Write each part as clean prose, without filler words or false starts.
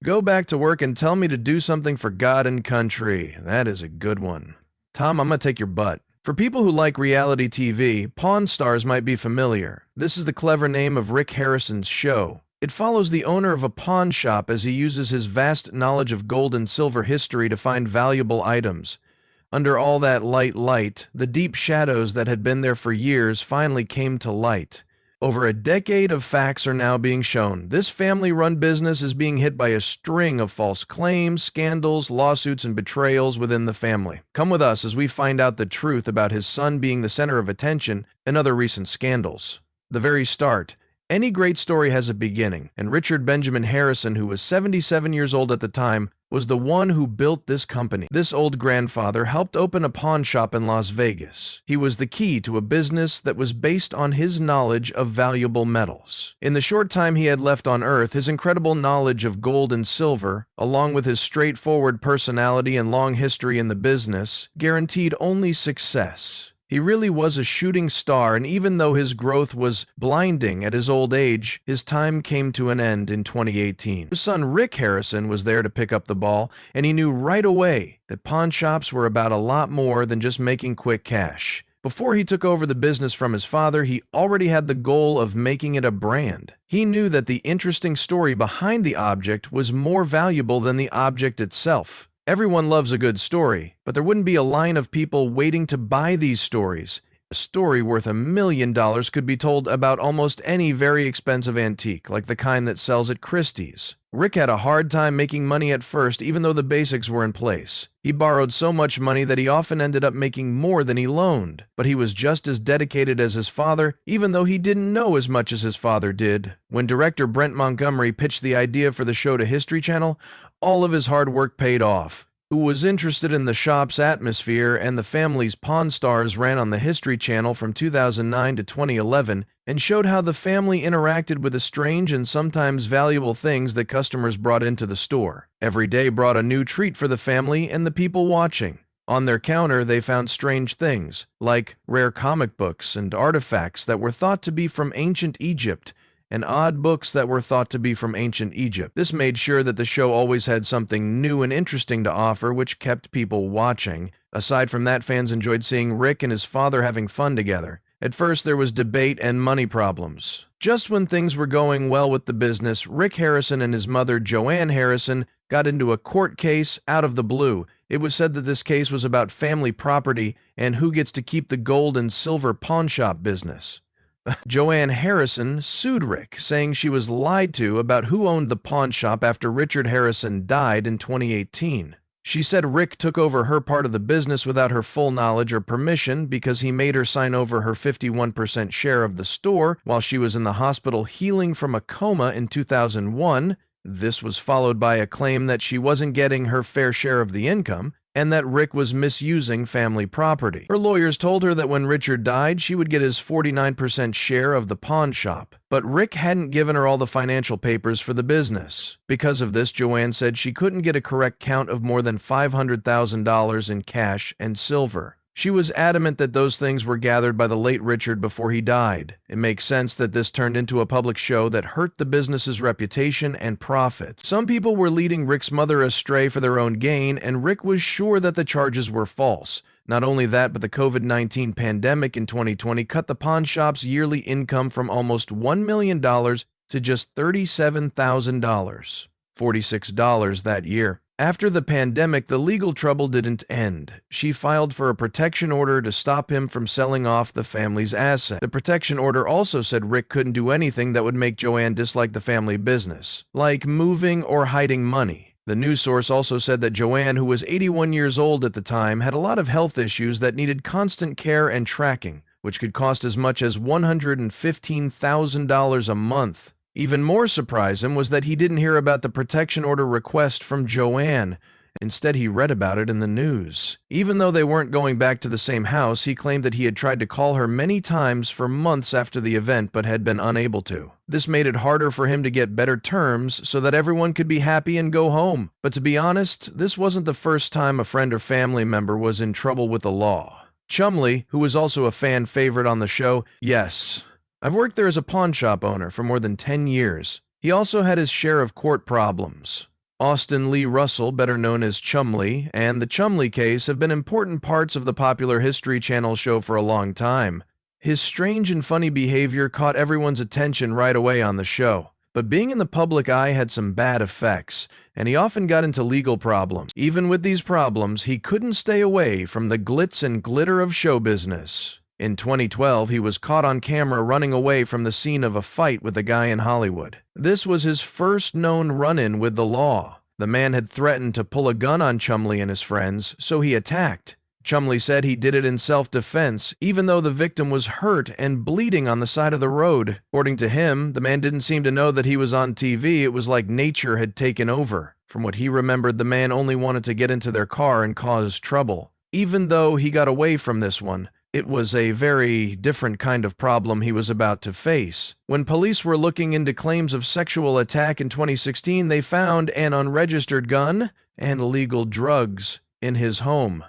Go back to work and tell me to do something for God and country. That is a good one. Tom, I'm gonna take your butt. For people who like reality TV, Pawn Stars might be familiar. This is the clever name of Rick Harrison's show. It follows the owner of a pawn shop as he uses his vast knowledge of gold and silver history to find valuable items. Under all that light, the deep shadows that had been there for years finally came to light. Over a decade of facts are now being shown. This family-run business is being hit by a string of false claims, scandals, lawsuits, and betrayals within the family. Come with us as we find out the truth about his son being the center of attention and other recent scandals. The very start. Any great story has a beginning, and Richard Benjamin Harrison, who was 77 years old at the time, was the one who built this company. This old grandfather helped open a pawn shop in Las Vegas. He was the key to a business that was based on his knowledge of valuable metals. In the short time he had left on Earth, his incredible knowledge of gold and silver, along with his straightforward personality and long history in the business, guaranteed only success. He really was a shooting star, and even though his growth was blinding at his old age, his time came to an end in 2018. His son Rick Harrison was there to pick up the ball, and he knew right away that pawn shops were about a lot more than just making quick cash. Before he took over the business from his father, he already had the goal of making it a brand. He knew that the interesting story behind the object was more valuable than the object itself. Everyone loves a good story, but there wouldn't be a line of people waiting to buy these stories. A story worth $1 million could be told about almost any very expensive antique, like the kind that sells at Christie's. Rick had a hard time making money at first, even though the basics were in place. He borrowed so much money that he often ended up making more than he loaned. But he was just as dedicated as his father, even though he didn't know as much as his father did. When director Brent Montgomery pitched the idea for the show to History Channel, all of his hard work paid off. Who was interested in the shop's atmosphere, and the family's Pawn Stars ran on the History Channel from 2009 to 2011 and showed how the family interacted with the strange and sometimes valuable things that customers brought into the store. Every day brought a new treat for the family and the people watching. On their counter, they found strange things, like rare comic books and artifacts that were thought to be from ancient Egypt, and odd books that were thought to be from ancient Egypt. This made sure that the show always had something new and interesting to offer, which kept people watching. Aside from that, fans enjoyed seeing Rick and his father having fun together. At first, there was debate and money problems. Just when things were going well with the business, Rick Harrison and his mother, Joanne Harrison, got into a court case out of the blue. It was said that this case was about family property and who gets to keep the gold and silver pawn shop business. Joanne Harrison sued Rick, saying she was lied to about who owned the pawn shop after Richard Harrison died in 2018. She said Rick took over her part of the business without her full knowledge or permission because he made her sign over her 51% share of the store while she was in the hospital healing from a coma in 2001. This was followed by a claim that she wasn't getting her fair share of the income, and that Rick was misusing family property. Her lawyers told her that when Richard died, she would get his 49% share of the pawn shop. But Rick hadn't given her all the financial papers for the business. Because of this, Joanne said she couldn't get a correct count of more than $500,000 in cash and silver. She was adamant that those things were gathered by the late Richard before he died. It makes sense that this turned into a public show that hurt the business's reputation and profits. Some people were leading Rick's mother astray for their own gain, and Rick was sure that the charges were false. Not only that, but the COVID-19 pandemic in 2020 cut the pawn shop's yearly income from almost $1 million to just $37,000, $46 that year. After the pandemic, the legal trouble didn't end. She filed for a protection order to stop him from selling off the family's asset. The protection order also said Rick couldn't do anything that would make Joanne dislike the family business, like moving or hiding money. The news source also said that Joanne, who was 81 years old at the time, had a lot of health issues that needed constant care and tracking, which could cost as much as $115,000 a month. Even more surprising was that he didn't hear about the protection order request from Joanne. Instead, he read about it in the news. Even though they weren't going back to the same house, he claimed that he had tried to call her many times for months after the event but had been unable to. This made it harder for him to get better terms so that everyone could be happy and go home. But to be honest, this wasn't the first time a friend or family member was in trouble with the law. Chumley, who was also a fan favorite on the show, yes, I've worked there as a pawn shop owner for more than 10 years. He also had his share of court problems. Austin Lee Russell, better known as Chumlee, and the Chumlee case have been important parts of the popular History Channel show for a long time. His strange and funny behavior caught everyone's attention right away on the show. But being in the public eye had some bad effects, and he often got into legal problems. Even with these problems, he couldn't stay away from the glitz and glitter of show business. In 2012, he was caught on camera running away from the scene of a fight with a guy in Hollywood. This was his first known run-in with the law. The man had threatened to pull a gun on Chumlee and his friends, so he attacked. Chumlee said he did it in self-defense, even though the victim was hurt and bleeding on the side of the road. According to him, the man didn't seem to know that he was on TV. It was like nature had taken over. From what he remembered, the man only wanted to get into their car and cause trouble. Even though he got away from this one, it was a very different kind of problem he was about to face. When police were looking into claims of sexual attack in 2016, they found an unregistered gun and illegal drugs in his home.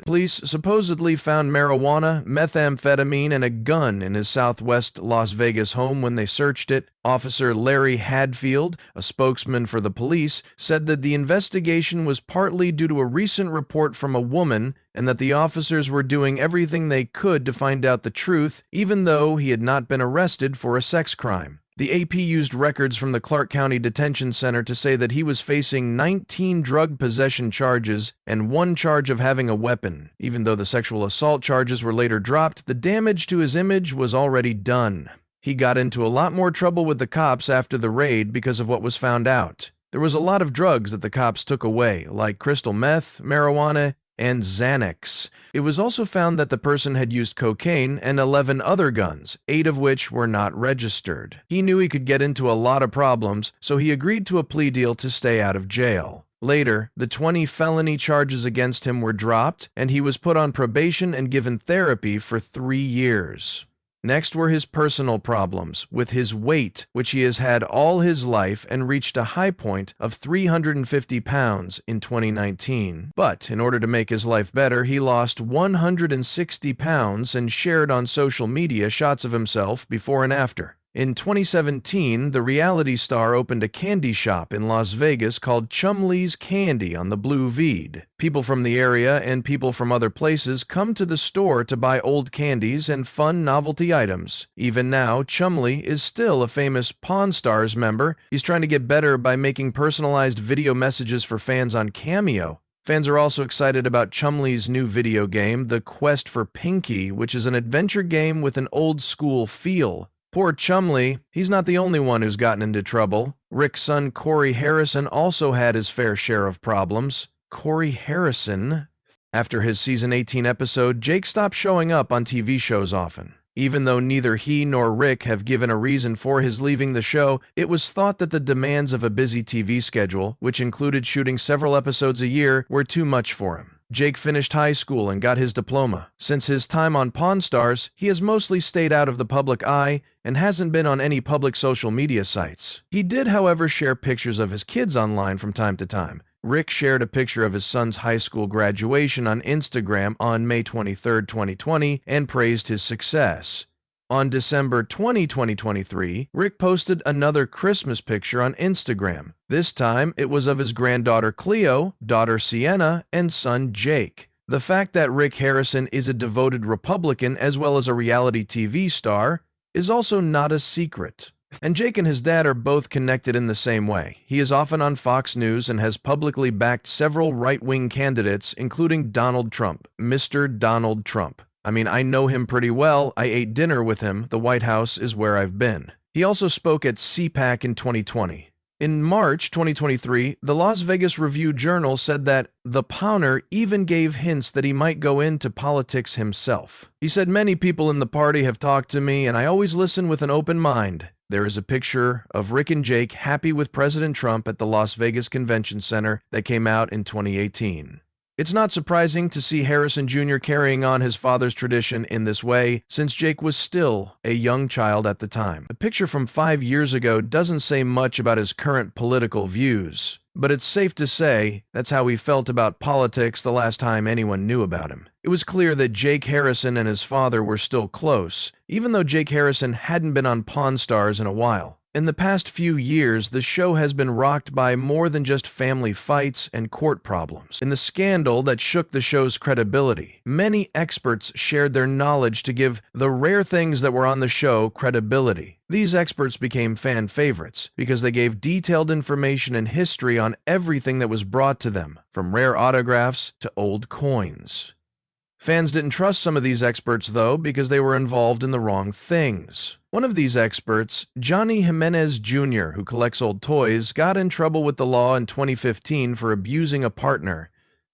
Police supposedly found marijuana, methamphetamine, and a gun in his southwest Las Vegas home when they searched it. Officer Larry Hadfield, a spokesman for the police, said that the investigation was partly due to a recent report from a woman and that the officers were doing everything they could to find out the truth, even though he had not been arrested for a sex crime. The AP used records from the Clark County Detention Center to say that he was facing 19 drug possession charges and 1 charge of having a weapon. Even though the sexual assault charges were later dropped, the damage to his image was already done. He got into a lot more trouble with the cops after the raid because of what was found out. There was a lot of drugs that the cops took away, like crystal meth, marijuana, and Xanax. It was also found that the person had used cocaine and 11 other guns, 8 of which were not registered. He knew he could get into a lot of problems, so he agreed to a plea deal to stay out of jail. Later, the 20 felony charges against him were dropped, and he was put on probation and given therapy for 3 years. Next were his personal problems, with his weight, which he has had all his life and reached a high point of 350 pounds in 2019. But in order to make his life better, he lost 160 pounds and shared on social media shots of himself before and after. In 2017, the reality star opened a candy shop in Las Vegas called Chumlee's Candy on the Blue Vide. People from the area and people from other places come to the store to buy old candies and fun novelty items. Even now, Chumlee is still a famous Pawn Stars member. He's trying to get better by making personalized video messages for fans on Cameo. Fans are also excited about Chumlee's new video game, The Quest for Pinky, which is an adventure game with an old-school feel. Poor Chumlee, he's not the only one who's gotten into trouble. Rick's son Corey Harrison also had his fair share of problems. Corey Harrison, after his season 18 episode, Jake stopped showing up on TV shows often. Even though neither he nor Rick have given a reason for his leaving the show, it was thought that the demands of a busy TV schedule, which included shooting several episodes a year, were too much for him. Jake finished high school and got his diploma. Since his time on Pawn Stars, he has mostly stayed out of the public eye and hasn't been on any public social media sites. He did, however, share pictures of his kids online from time to time. Rick shared a picture of his son's high school graduation on Instagram on May 23, 2020, and praised his success. On December 20, 2023, Rick posted another Christmas picture on Instagram. This time, it was of his granddaughter Cleo, daughter Sienna, and son Jake. The fact that Rick Harrison is a devoted Republican as well as a reality TV star is also not a secret. And Jake and his dad are both connected in the same way. He is often on Fox News and has publicly backed several right-wing candidates, including Donald Trump, Mr. Donald Trump. I mean, I know him pretty well. I ate dinner with him. The White House is where I've been. He also spoke at CPAC in 2020. In March 2023, the Las Vegas Review-Journal said that the Powner even gave hints that he might go into politics himself. He said, "Many people in the party have talked to me, and I always listen with an open mind." There is a picture of Rick and Jake happy with President Trump at the Las Vegas Convention Center that came out in 2018. It's not surprising to see Harrison Jr. carrying on his father's tradition in this way, since Jake was still a young child at the time. A picture from 5 years ago doesn't say much about his current political views, but it's safe to say that's how he felt about politics the last time anyone knew about him. It was clear that Jake Harrison and his father were still close, even though Jake Harrison hadn't been on Pawn Stars in a while. In the past few years, the show has been rocked by more than just family fights and court problems. In the scandal that shook the show's credibility, many experts shared their knowledge to give the rare things that were on the show credibility. These experts became fan favorites because they gave detailed information and history on everything that was brought to them, from rare autographs to old coins. Fans didn't trust some of these experts, though, because they were involved in the wrong things. One of these experts, Johnny Jimenez Jr., who collects old toys, got in trouble with the law in 2015 for abusing a partner.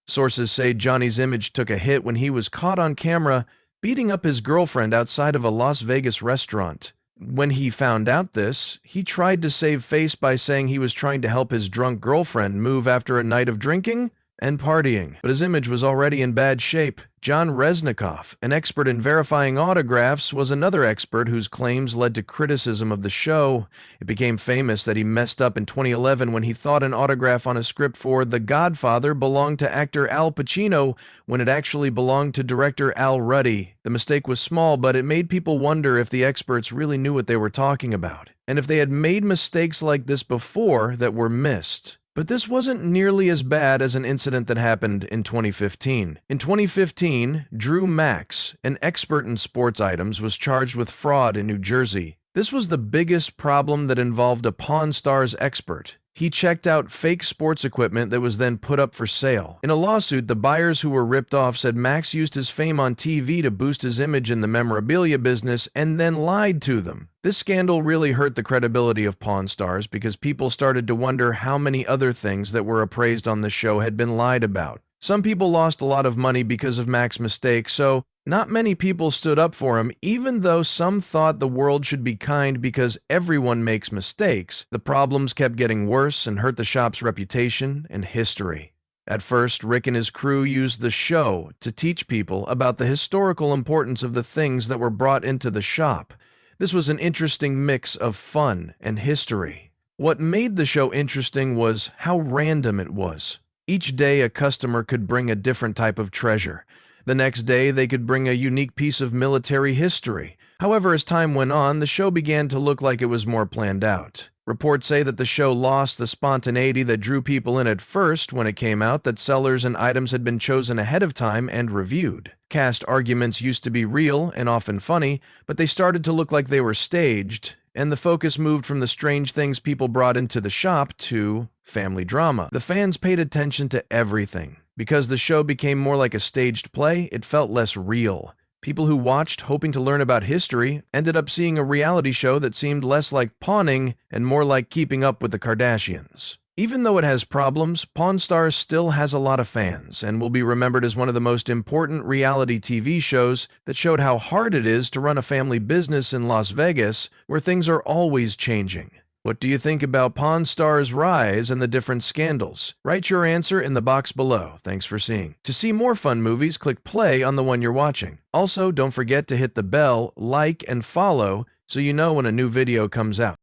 Sources say Johnny's image took a hit when he was caught on camera beating up his girlfriend outside of a Las Vegas restaurant. When he found out this, he tried to save face by saying he was trying to help his drunk girlfriend move after a night of drinking and partying, but his image was already in bad shape. John Resnikoff, an expert in verifying autographs, was another expert whose claims led to criticism of the show. It became famous that he messed up in 2011 when he thought an autograph on a script for The Godfather belonged to actor Al Pacino when it actually belonged to director Al Ruddy. The mistake was small, but it made people wonder if the experts really knew what they were talking about, and if they had made mistakes like this before that were missed. But this wasn't nearly as bad as an incident that happened in 2015. In 2015, Drew Max, an expert in sports items, was charged with fraud in New Jersey. This was the biggest problem that involved a Pawn Stars expert. He checked out fake sports equipment that was then put up for sale. In a lawsuit, the buyers who were ripped off said Max used his fame on TV to boost his image in the memorabilia business and then lied to them. This scandal really hurt the credibility of Pawn Stars because people started to wonder how many other things that were appraised on the show had been lied about. Some people lost a lot of money because of Max's mistakes, so not many people stood up for him, even though some thought the world should be kind because everyone makes mistakes. The problems kept getting worse and hurt the shop's reputation and history. At first, Rick and his crew used the show to teach people about the historical importance of the things that were brought into the shop. This was an interesting mix of fun and history. What made the show interesting was how random it was. Each day, a customer could bring a different type of treasure. The next day, they could bring a unique piece of military history. However, as time went on, the show began to look like it was more planned out. Reports say that the show lost the spontaneity that drew people in at first when it came out, that sellers and items had been chosen ahead of time and reviewed. Cast arguments used to be real and often funny, but they started to look like they were staged, and the focus moved from the strange things people brought into the shop to family drama. The fans paid attention to everything. Because the show became more like a staged play, it felt less real. People who watched, hoping to learn about history, ended up seeing a reality show that seemed less like pawning and more like keeping up with the Kardashians. Even though it has problems, Pawn Stars still has a lot of fans and will be remembered as one of the most important reality TV shows that showed how hard it is to run a family business in Las Vegas, where things are always changing. What do you think about Pawn Stars' rise and the different scandals? Write your answer in the box below. Thanks for seeing. To see more fun movies, click play on the one you're watching. Also, don't forget to hit the bell, like, and follow so you know when a new video comes out.